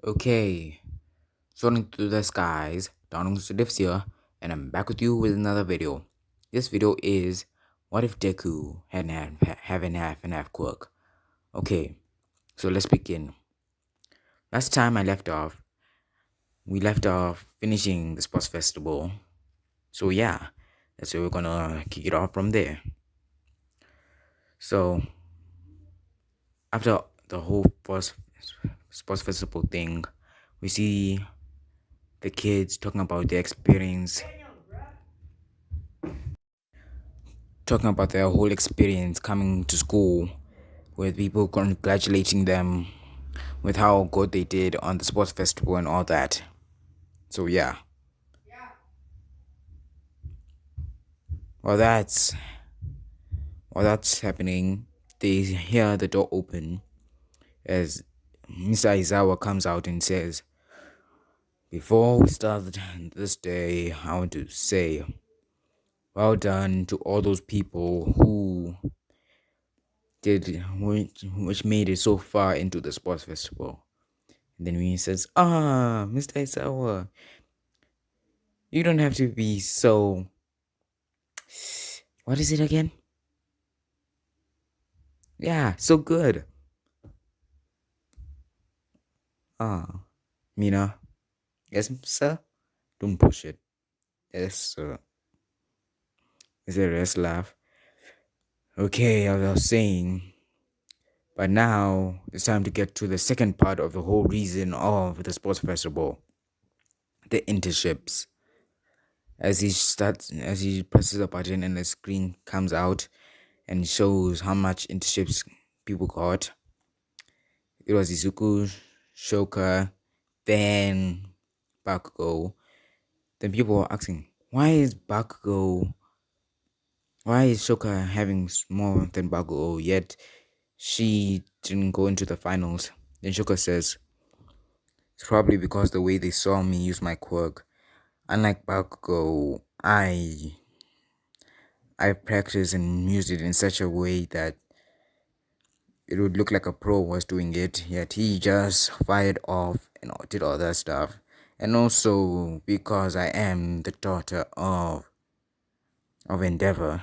Okay, soaring through the skies, Donald lives here, and I'm back with you with another video. This video is what if Deku had an half and half quirk? Okay, so let's begin. Last time we left off finishing the sports festival. So yeah, that's where we're gonna kick it off from there. So after the whole sports festival thing, we see the kids talking about their experience, talking about their whole experience coming to school, with people congratulating them with how good they did on the sports festival and all that. So yeah, while that's while that's happening, they hear the door open as Mr. Aizawa comes out and says, "Before we start this day, I want to say, well done to all those people who which made it so far into the sports festival." And then he says, Mr. Aizawa, you don't have to be so, what is it again? Yeah, so good. Mina, yes, sir? Don't push it. Yes, sir. Is there a rest laugh? Okay, as I was saying, but now it's time to get to the second part of the whole reason of the sports festival, the internships. As he presses a button and the screen comes out and shows how much internships people got. It was Izuku, Shoka, then Bakugo. Then people were asking, why is Shoka having more than Bakugo, yet she didn't go into the finals? Then Shoka says, it's probably because the way they saw me use my quirk. Unlike Bakugo, I practiced and used it in such a way that it would look like a pro was doing it, yet he just fired off and did all that stuff. And also because I am the daughter of Endeavor.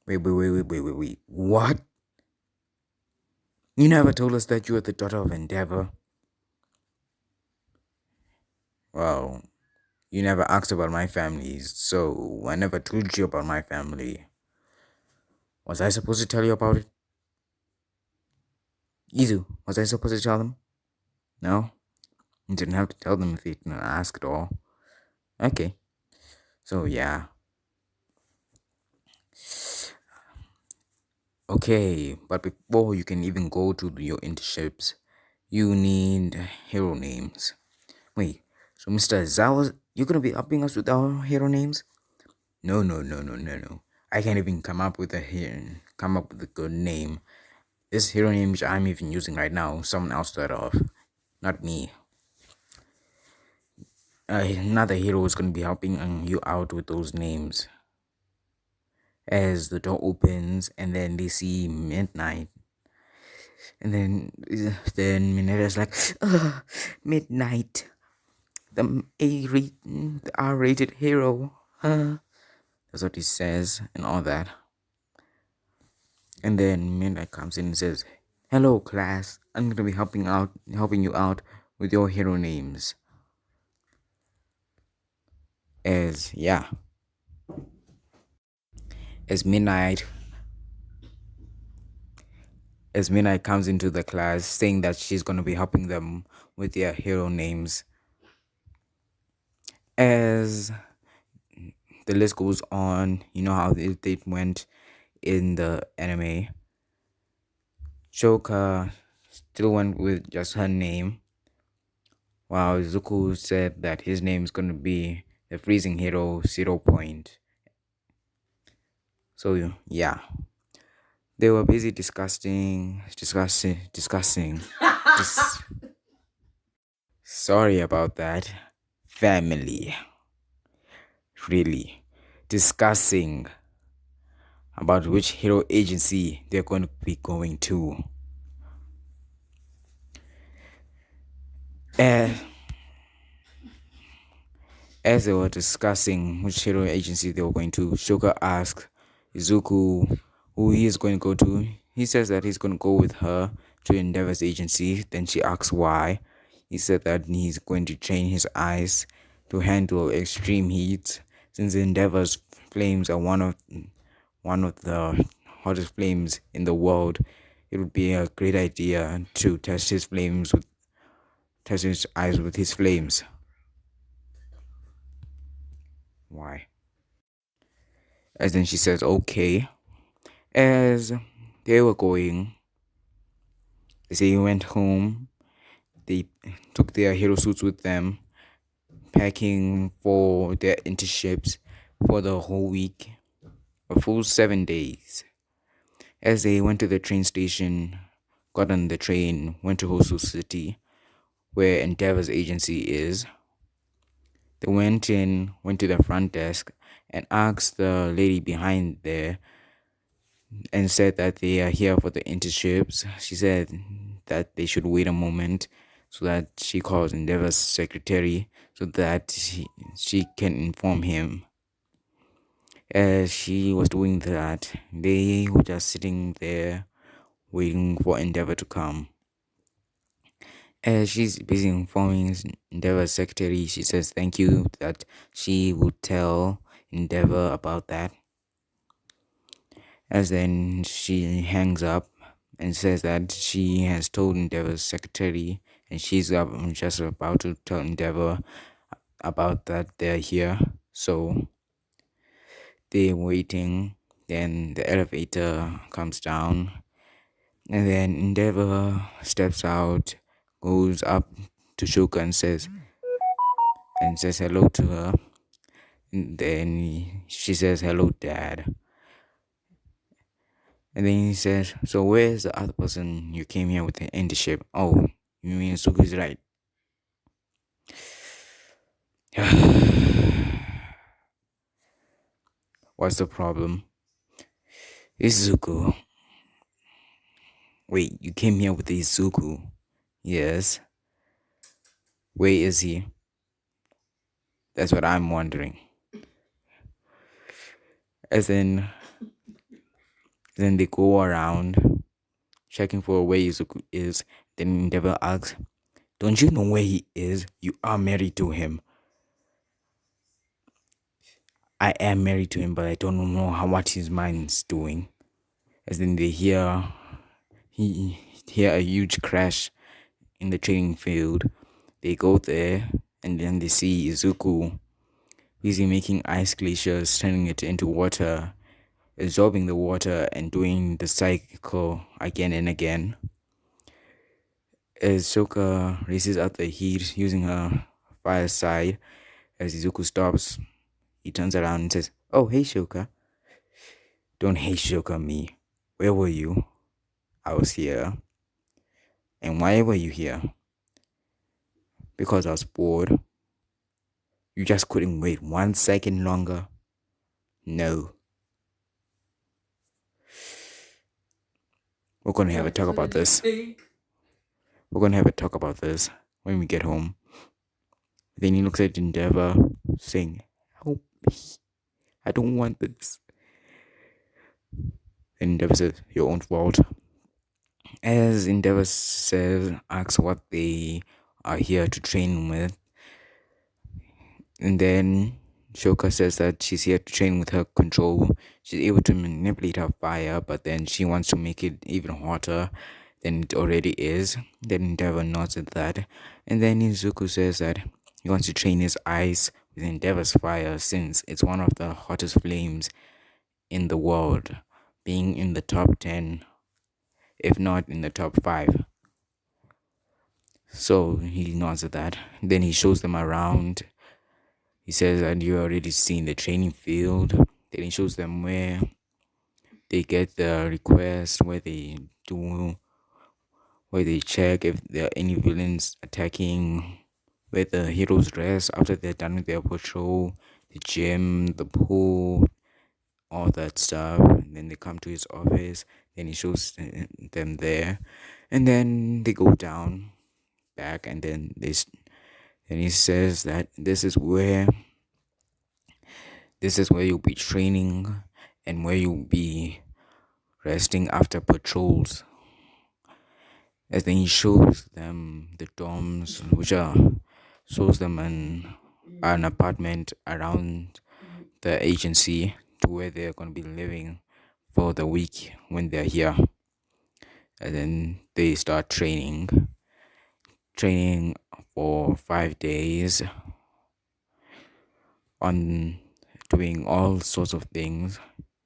Wait. What? You never told us that you were the daughter of Endeavor. Well, you never asked about my family, so I never told you about my family. Was I supposed to tell you about it? Izu, was I supposed to tell them? No? You didn't have to tell them if you didn't ask at all. Okay. So yeah. Okay, but before you can even go to your internships, you need hero names. Wait, so Mr. Zawa, you're gonna be helping us with our hero names? No. I can't even come up with a good name. This hero name which I'm even using right now, someone else thought of, not me. Another hero is gonna be helping you out with those names. As the door opens and then they see Midnight. And then Minetta's like, Midnight, the R-rated hero, huh? That's what he says and all that. And then Midnight comes in and says, hello class, I'm gonna be helping you out with your hero names. As Midnight comes into the class saying that she's gonna be helping them with their hero names. As the list goes on, you know how they went in the anime. Shoka still went with just her name, while Zuko said that his name is gonna be the freezing hero 0 Point. So yeah, they were busy discussing. Sorry about that, family. Really discussing about which hero agency they're going to be going to. Uh, as they were discussing which hero agency they were going to, Shoka asked Izuku who he is going to go to. He says that he's going to go with her to Endeavor's agency. Then she asks why. He said that he's going to train his eyes to handle extreme heat, since Endeavor's flames are one of the hottest flames in the world. It would be a great idea to test his eyes with his flames. Why? As then she says, okay. As they were going, they say he went home. They took their hero suits with them, packing for their internships for the whole week, a full 7 days. As they went to the train station, got on the train, went to Hosu City, where Endeavor's agency is. They went to the front desk, and asked the lady behind there and said that they are here for the internships. She said that they should wait a moment so that she calls Endeavor's secretary so that she can inform him. As she was doing that, they were just sitting there waiting for Endeavor to come. As she's busy informing Endeavor's secretary, she says thank you that she would tell Endeavor about that. As then she hangs up and says that she has told Endeavor's secretary, and she's just about to tell Endeavor about that they're here. So they're waiting. Then the elevator comes down, and then Endeavor steps out, goes up to Shuka and says hello to her. And then she says hello, Dad. And then he says, so where's the other person you came here with the internship? Oh, you mean Suku's right. What's the problem? Izuku. Wait, you came here with Izuku? Yes. Where is he? That's what I'm wondering. As then they go around checking for where Izuku is. Then Endeavor asks, don't you know where he is? You are married to him. I am married to him, but I don't know what his mind's doing. As then they hear a huge crash in the training field. They go there and then they see Izuku busy making ice glaciers, turning it into water, absorbing the water and doing the cycle again and again. As Shoka races out the heat using her fire side, as Izuku stops, he turns around and says, oh, hey Shoka. Don't hey Shoka me. Where were you? I was here. And why were you here? Because I was bored. You just couldn't wait 1 second longer? No. We're gonna have a talk about this. We're gonna have a talk about this when we get home. Then he looks at Endeavor, saying, help me. I don't want this. And Endeavor says, your own fault. As Endeavor asks what they are here to train with. And then Shoka says that she's here to train with her control. She's able to manipulate her fire, but then she wants to make it even hotter than it already is. Then Endeavor nods at that. And then Izuku says that he wants to train his ice with Endeavor's fire, since it's one of the hottest flames in the world, being in the top 10, if not in the top 5. So he nods at that. Then he shows them around. He says that you already seen the training field. Then he shows them where they get the request, where they check if there are any villains attacking, where the heroes rest after they're done with their patrol, the gym, the pool, all that stuff. And then they come to his office. Then he shows them there, and then they go down. back, and then he says that this is where you'll be training and where you'll be resting after patrols. And then he shows them the dorms, which are shows them an apartment around the agency to where they're gonna be living for the week when they're here. And then they start training for 5 days on doing all sorts of things.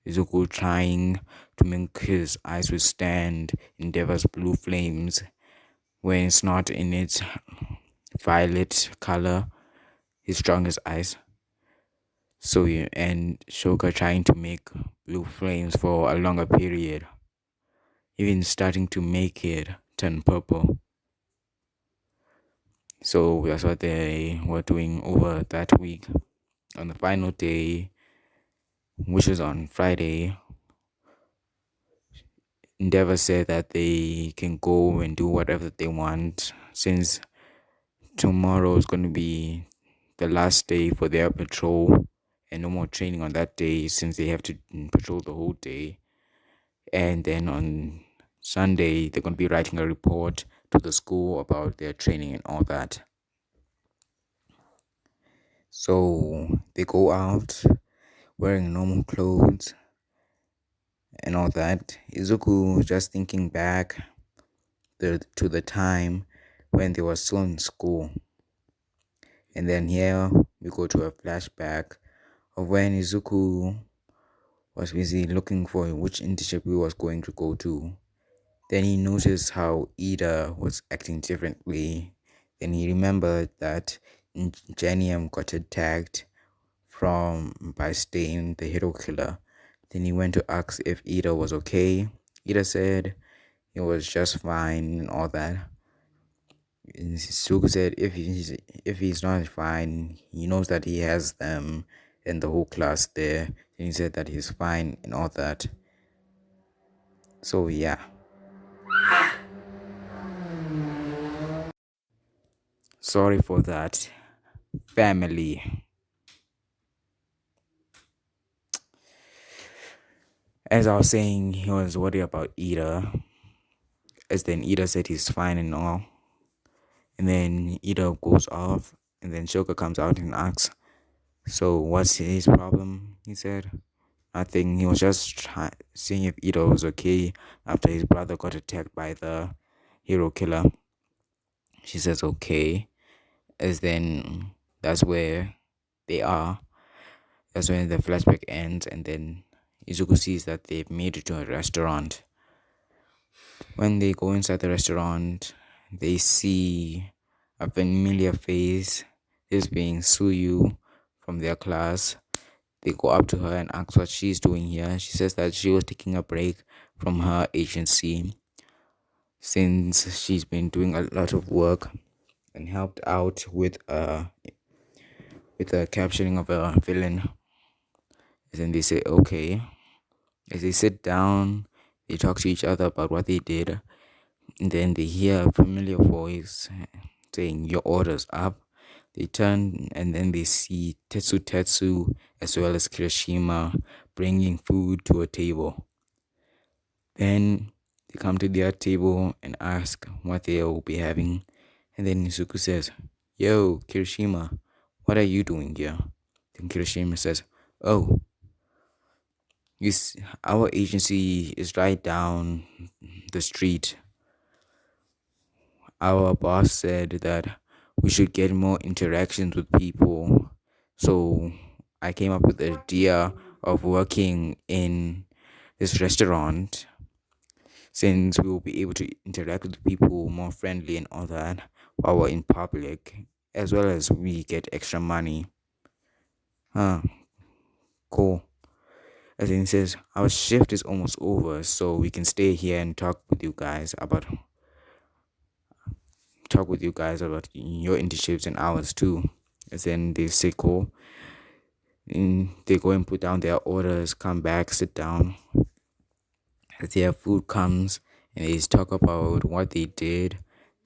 Izuku trying to make his eyes withstand Endeavor's blue flames when it's not in its violet color, his strongest eyes. So and Shoka trying to make blue flames for a longer period, even starting to make it turn purple. So that's what they were doing over that week. On the final day, which is on Friday, Endeavor said that they can go and do whatever they want since tomorrow is going to be the last day for their patrol and no more training on that day since they have to patrol the whole day. And then on Sunday, they're going to be writing a report to the school about their training and all that. So they go out wearing normal clothes and all that. Izuku just thinking back to the time when they were still in school. And then here we go to a flashback of when Izuku was busy looking for which internship he was going to go to. Then he noticed how Ida was acting differently. Then he remembered that Genium got attacked by Stain, the hero killer. Then he went to ask if Ida was okay. Ida said he was just fine and all that. And Sugu said if he's not fine, he knows that he has them and the whole class there. And he said that he's fine and all that. So yeah. Sorry for that, family. As I was saying, he was worried about Ida. As then Ida said he's fine and all. And then Ida goes off. And then Shoka comes out and asks, so what's his problem? He said, nothing. He was just seeing if Ida was okay after his brother got attacked by the hero killer. She says okay. As then that's where they are. That's when the flashback ends. And then Izuku sees that they've made it to a restaurant. When they go inside the restaurant, they see a familiar face, this being Suyu from their class. They go up to her and ask what she's doing here. She says that she was taking a break from her agency since she's been doing a lot of work and helped out with the capturing of a villain. And then they say okay. As they sit down, they talk to each other about what they did. And then they hear a familiar voice saying, your order's up. They turn and then they see Tetsu as well as Kirishima bringing food to a table. Then they come to their table and ask what they will be having. And then Izuku says, yo, Kirishima, what are you doing here? Then Kirishima says, oh, our agency is right down the street. Our boss said that we should get more interactions with people. So I came up with the idea of working in this restaurant since we will be able to interact with people more friendly and all that while we're in public, as well as we get extra money. Cool. As in says, our shift is almost over, so we can stay here and talk with you guys about your internships and ours too. And then they say cool. And they go and put down their orders, come back, sit down. As their food comes and they talk about what they did.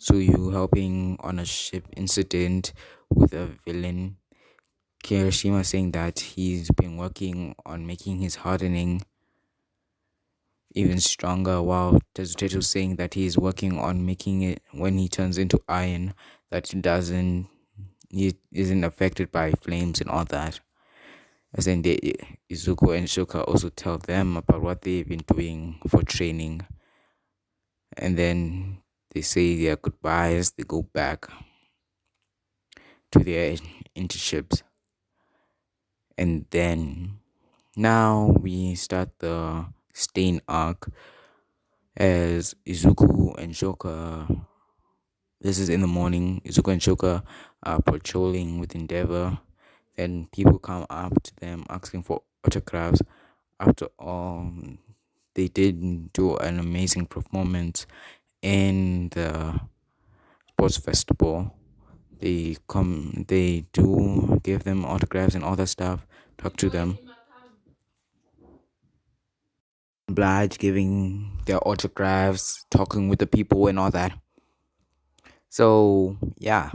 So you helping on a ship incident with a villain. Kirishima saying that he's been working on making his hardening even stronger, while Tezuteto saying that he's working on making it when he turns into iron that he isn't affected by flames and all that. As in Izuku and Shoka also tell them about what they've been doing for training, and then they say their goodbyes. They go back to their internships, and then now we start the Stain arc as Izuku and Shoka. This is in the morning. Izuku and Shoka are patrolling with Endeavor. Then people come up to them asking for autographs. After all, they did do an amazing performance in the sports festival. They do give them autographs and all that stuff. Talk to them. Oblige giving their autographs, talking with the people and all that. So yeah,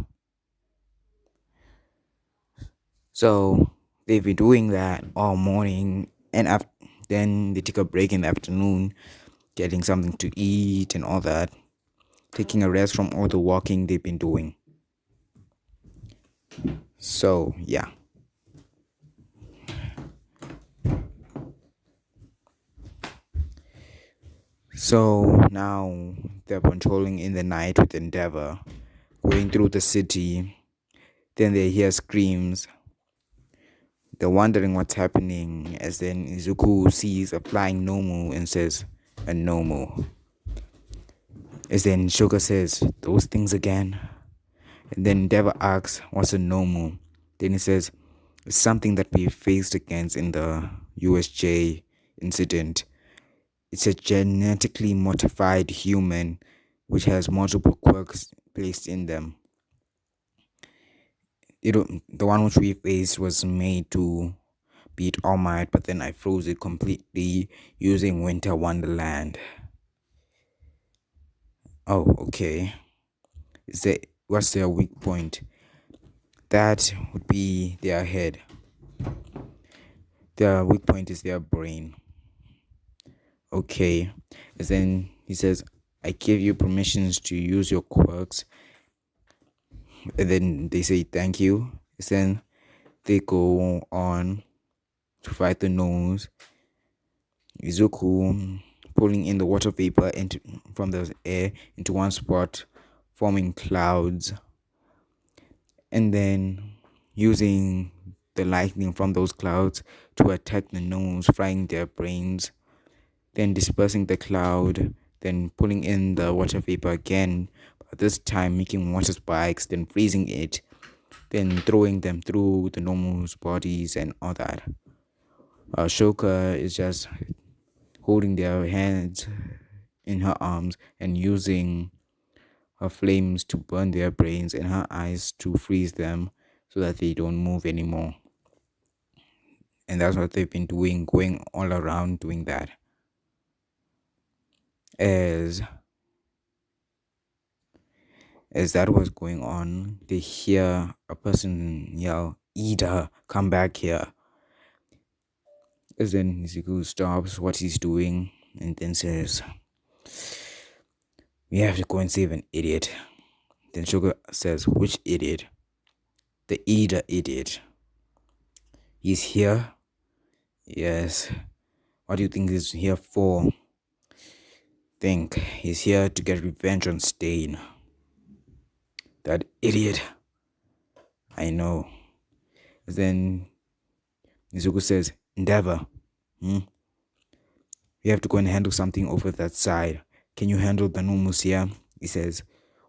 so they've been doing that all morning, and then they take a break in the afternoon, getting something to eat and all that, taking a rest from all the walking they've been doing. So yeah. So now they're patrolling in the night with Endeavor, going through the city. Then they hear screams. They're wondering what's happening, as then Izuku sees a flying Nomu and says, "A Nomu." As then Shoka says, "Those things again?" And then Endeavor asks, "What's a Nomu?" Then he says, "It's something that we faced against in the USJ incident. It's a genetically modified human which has multiple quirks placed in them. The one which we faced was made to beat All Might, but then I froze it completely using Winter Wonderland." Oh, okay. What's their weak point? That would be their head. Their weak point is their brain. Okay. And then he says, "I give you permissions to use your quirks." And then they say thank you. And then they go on to fight the nose. Izuku pulling in the water vapor from the air into one spot, forming clouds, and then using the lightning from those clouds to attack the nose, frying their brains, then dispersing the cloud, then pulling in the water vapor again, but this time making water spikes, then freezing it, then throwing them through the Nomu's bodies and all that. Shoka is just holding their hands in her arms and using her flames to burn their brains and her eyes to freeze them so that they don't move anymore. And that's what they've been doing, going all around doing that. As as that was going on, they hear a person yell, "Ida, come back here." As then Izuku stops what he's doing and then says, "We have to go and save an idiot." Then Sugar says, "Which idiot?" "The Ida idiot." "He's here?" "Yes." "What do you think he's here for?" "Think he's here to get revenge on Stain." "That idiot." "I know." Then Izuku says, "Endeavor, we have to go and handle something over that side. Can you handle the Nomus here?" He says,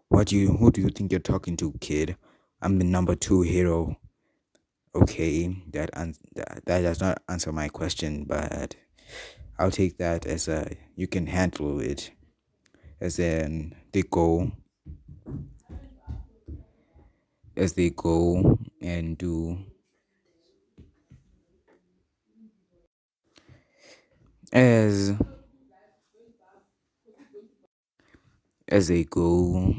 Who do you think you're talking to, kid? I'm the number 2 hero." Okay, that does not answer my question, but I'll take that as you can handle it. As then they go and do as they go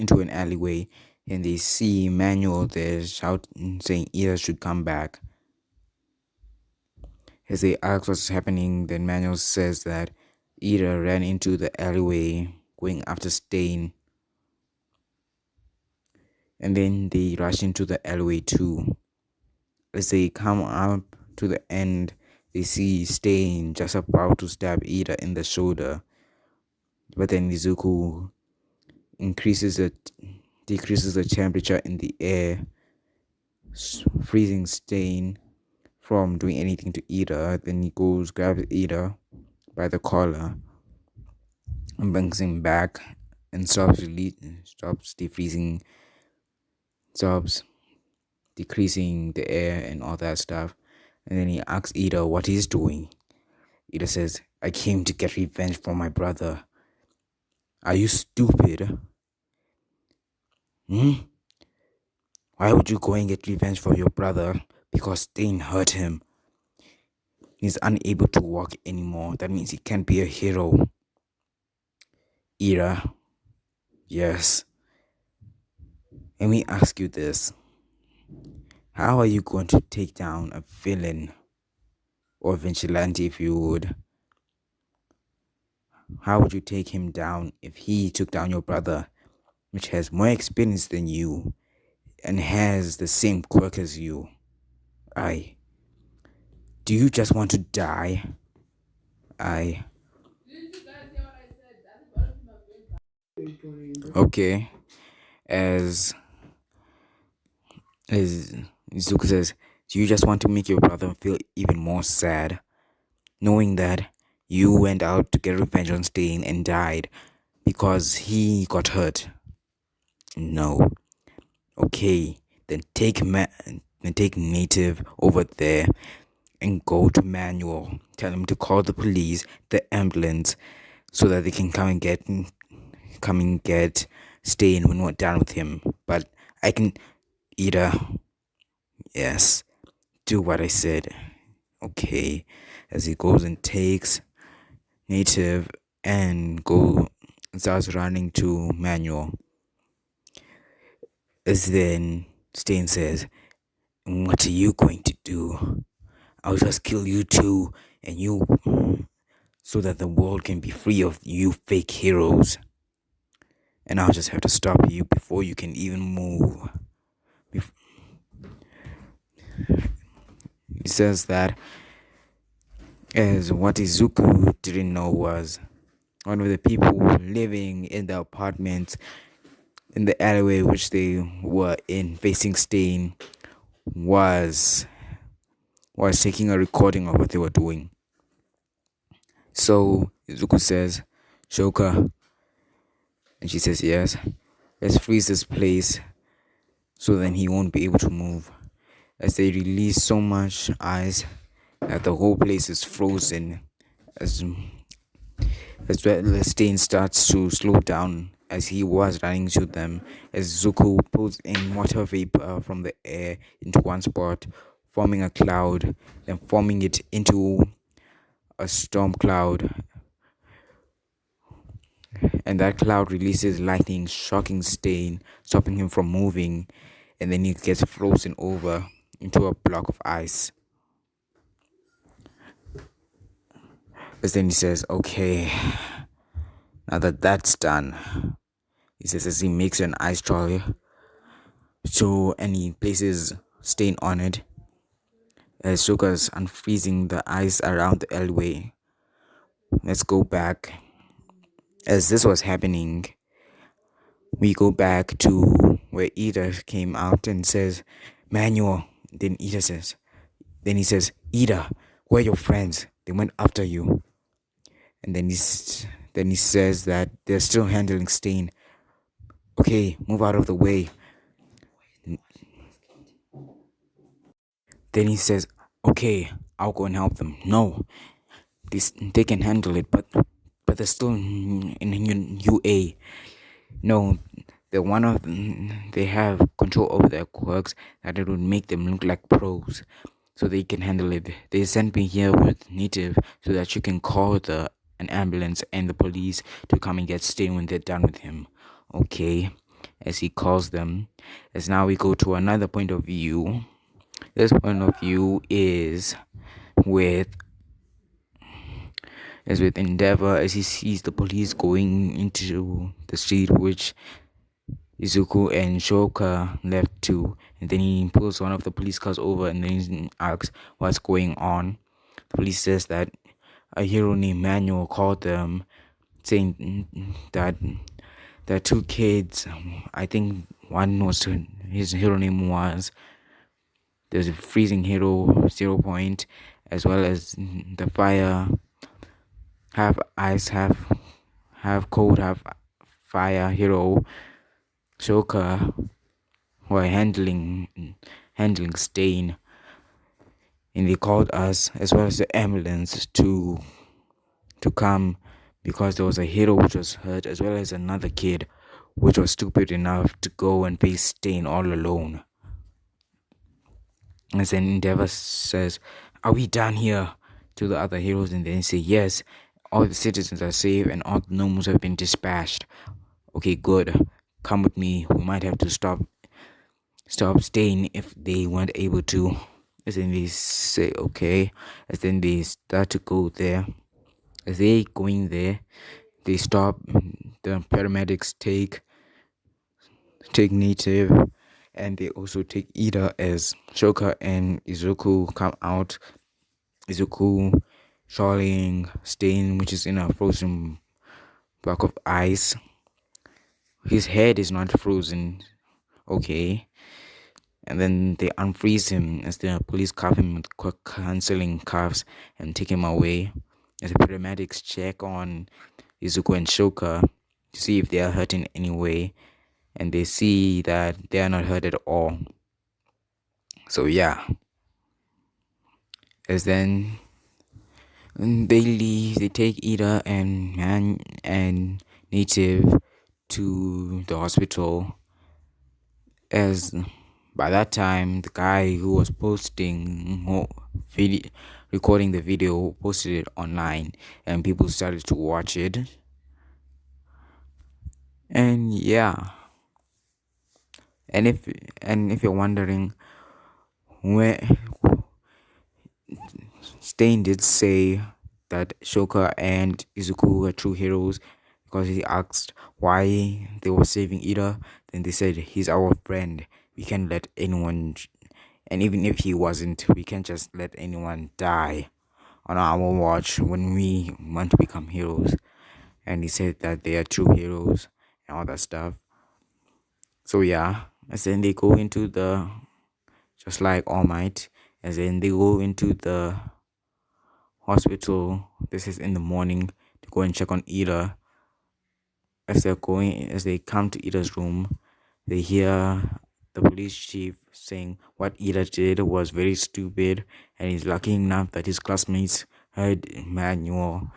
into an alleyway, and they see Manuel there shouting, saying Ida should come back. As they ask what's happening, then Manuel says that Ida ran into the alleyway going after Stain. And then they rush into the alleyway too. As they come up to the end, they see Stain just about to stab Ida in the shoulder. But then Izuku decreases the temperature in the air, freezing Stain from doing anything to Ida. Then he grabs Ida by the collar and brings him back and stops decreasing the air and all that stuff. And then he asks Ida what he's doing. Ida says, I came to get revenge for my brother. Are you stupid? Why would you go and get revenge for your brother? Because Stain hurt him. He's unable to walk anymore. That means he can't be a hero. Ida, yes. Let me ask you this. How are you going to take down a villain? Or vigilante, if you would. How would you take him down if he took down your brother, which has more experience than you and has the same quirk as you? Do you just want to die? Okay. As Izuku says, do you just want to make your brother feel even more sad, knowing that you went out to get revenge on Stain and died because he got hurt? No. Okay, then take Native over there and go to Manual. Tell him to call the police, the ambulance, so that they can come and get Stain when we're done with him. But I can, Ida, yes, do what I said. Okay, as he goes and takes Native and starts running to Manual. As then Stain says, what are you going to do? I'll just kill you too, and you, so that the world can be free of you fake heroes. And I'll just have to stop you before you can even move. He says that, as what Izuku didn't know was one of the people living in the apartment in the alleyway which they were in facing Stain was taking a recording of what they were doing. So Izuku says, Shoka, and she says yes, let's freeze this place so then he won't be able to move. As they release so much ice that the whole place is frozen, as Stain starts to slow down as he was running to them, as Zuko pulls in water vapor from the air into one spot, forming a cloud, then forming it into a storm cloud. And that cloud releases lightning, shocking Stain, stopping him from moving, and then he gets frozen over into a block of ice. But then he says, okay, now that that's done, he says as he makes an ice trolley, and he places Stain on it, as Shoka's unfreezing the ice around the alleyway. Let's go back. As this was happening, we go back to where Ida came out and says, Manual. Then he says, Ida, where are your friends? They went after you. And then he says that they're still handling Stain. Okay, move out of the way. Then he says, okay, I'll go and help them. No, they can handle it, but they're still in UA. No, they have control over their quirks that it would make them look like pros, so they can handle it. They sent me here with Native so that you can call an ambulance and the police to come and get Stain when they're done with him. Okay, as he calls them. As now we go to another point of view. This point of view with with Endeavor as he sees the police going into the street which Izuku and Shoka left to, and then he pulls one of the police cars over and then he asks what's going on. The police says that a hero named Manuel called them saying that two kids, I think one was his hero name was there's a freezing hero 0 point, as well as the fire, half ice, half cold, half fire hero Shoka were handling Stain, and they called us as well as the ambulance to come because there was a hero which was hurt as well as another kid which was stupid enough to go and face Stain all alone. And then Endeavor says, "Are we done here?" to the other heroes, and they say, "Yes, all the citizens are safe and all the Nomus have been dispatched." "Okay, good. Come with me. We might have to stop Stain if they weren't able to." As then they say, "Okay." As then they start to go there. As they going there, they stop. The paramedics take Native, and they also take Ida as Shoka and Izuku come out. Izuku shawling Stain, which is in a frozen block of ice. His head is not frozen. Okay. And then they unfreeze him as the police cuff him with quick cancelling cuffs and take him away. As the paramedics check on Izuku and Shoka to see if they are hurt in any way, and they see that they are not hurt at all. So yeah, as then they leave, they take Ida and Native to the hospital. As by that time, the guy who was recording the video posted it online, and people started to watch it. And yeah, and if you're wondering, where Stain did say that Shoka and Izuku were true heroes because he asked why they were saving Ida. Then they said, "He's our friend. We can't let anyone, and even if he wasn't, we can't just let anyone die on our watch when we want to become heroes." And he said that they are true heroes and all that stuff. So yeah, and then they go into just like All Might, and then they go into the hospital. This is in the morning to go and check on Ida. As they come to Ida's room, they hear the police chief saying what Ida did was very stupid, and he's lucky enough that his classmates heard Manuel,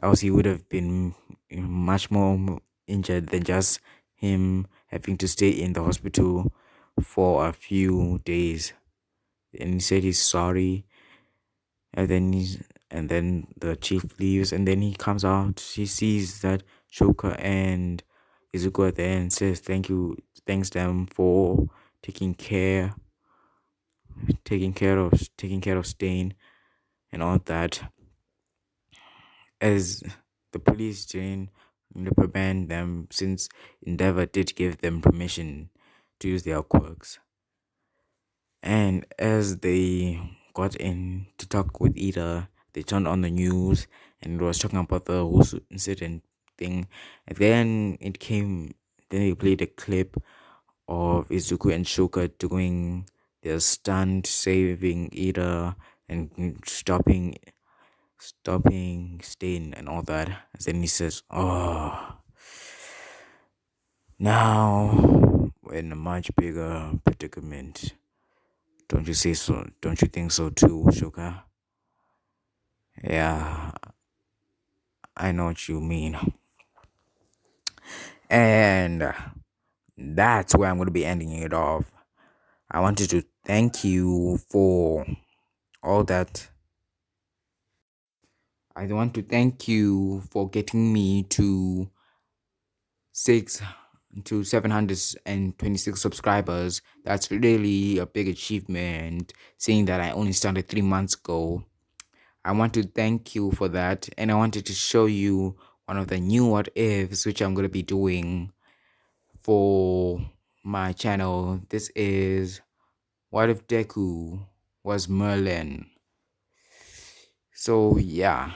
else he would have been much more injured than just him having to stay in the hospital for a few days. And he said he's sorry, and then the chief leaves, and then he comes out. He sees that Shoka and Izuku at the end, says thanks them for taking care of Stain and all that. As the police didn't reprimand them since Endeavor did give them permission to use their quirks. And as they got in to talk with Ida, they turned on the news and it was talking about the whole incident thing. And then they played a clip of Izuku and Shoka doing their stunt, saving Ida and stopping Stain and all that. And then he says, "Oh, now we're in a much bigger predicament. Don't you say so? Don't you think so too, Shoka?" "Yeah, I know what you mean." And that's where I'm going to be ending it off. I wanted to thank you for all that. I want to thank you for getting me to to 726 subscribers. That's really a big achievement, seeing that I only started 3 months ago. I want to thank you for that, and I wanted to show you one of the new what ifs which I'm going to be doing for my channel. This is what if Deku was Merlin. So yeah,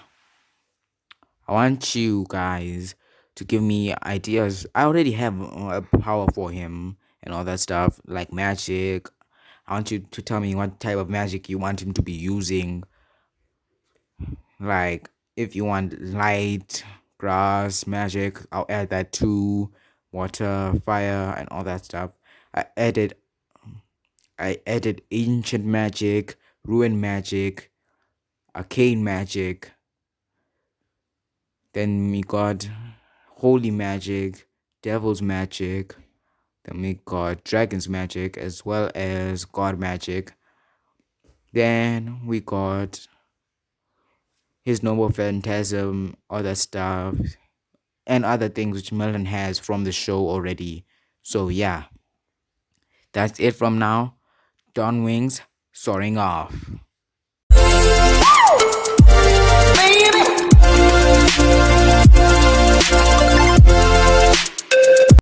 I want you guys to give me ideas. I already have a power for him and all that stuff, like magic. I want you to tell me what type of magic you want him to be using. Like, if you want light, grass, magic, I'll add that too. Water, fire, and all that stuff. I added I added ancient magic, ruin magic, arcane magic. Then we got holy magic, devil's magic. Then we got dragon's magic as well as god magic. Then we got his noble phantasm, other stuff, and other things which Merlin has from the show already. So yeah, that's it from now. Dawn Wings soaring off.